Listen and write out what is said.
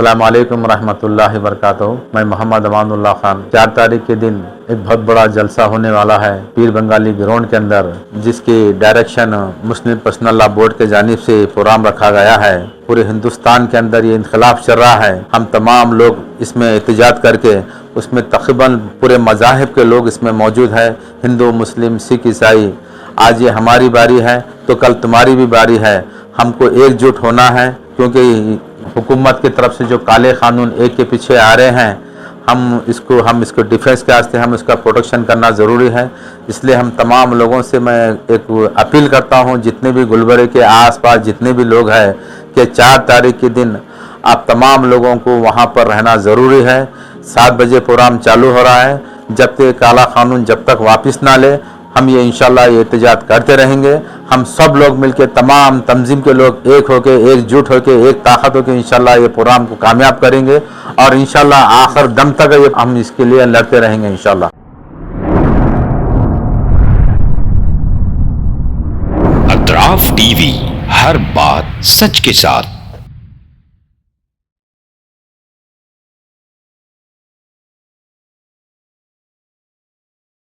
السلام علیکم ورحمۃ اللہ وبرکاتہ۔ میں محمد امان اللہ خان۔ 4 تاریخ کے دن ایک بہت بڑا جلسہ ہونے والا ہے پیر بنگالی گراؤنڈ کے اندر، جس کی ڈائریکشن مسلم پرسنل لا بورڈ کے جانب سے پروگرام رکھا گیا ہے۔ پورے ہندوستان کے اندر یہ انقلاب چل رہا ہے، ہم تمام لوگ اس میں احتجاج کر کے اس میں تقریباً پورے مذاہب کے لوگ اس میں موجود ہیں، ہندو، مسلم، سکھ، عیسائی۔ آج یہ ہماری باری ہے تو کل تمہاری بھی باری ہے۔ ہم کو ایک جٹ ہونا ہے، کیونکہ حکومت کی طرف سے جو کالے قانون ایک کے پیچھے آ رہے ہیں، ہم اس کو ڈیفینس کے واسطے ہم اس کا پروٹیکشن کرنا ضروری ہے۔ اس لیے ہم تمام لوگوں سے میں ایک اپیل کرتا ہوں، جتنے بھی گلبرگہ کے آس پاس جتنے بھی لوگ ہیں، کہ 4 تاریخ کے دن آپ تمام لوگوں کو وہاں پر رہنا ضروری ہے۔ 7 بجے پروگرام چالو ہو رہا ہے، جب تک کالا قانون جب تک واپس نہ لے ہم یہ انشاءاللہ یہ احتجاج کرتے رہیں گے۔ ہم سب لوگ مل کے تمام تنظیم کے لوگ ایک ہو کے، ایک جٹ ہو کے، ایک طاقت ہو کے انشاءاللہ یہ پروگرام کو کامیاب کریں گے، اور انشاءاللہ آخر دم تک ہم اس کے لیے لڑتے رہیں گے انشاءاللہ۔ اطراف ٹی وی، ہر بات سچ کے ساتھ۔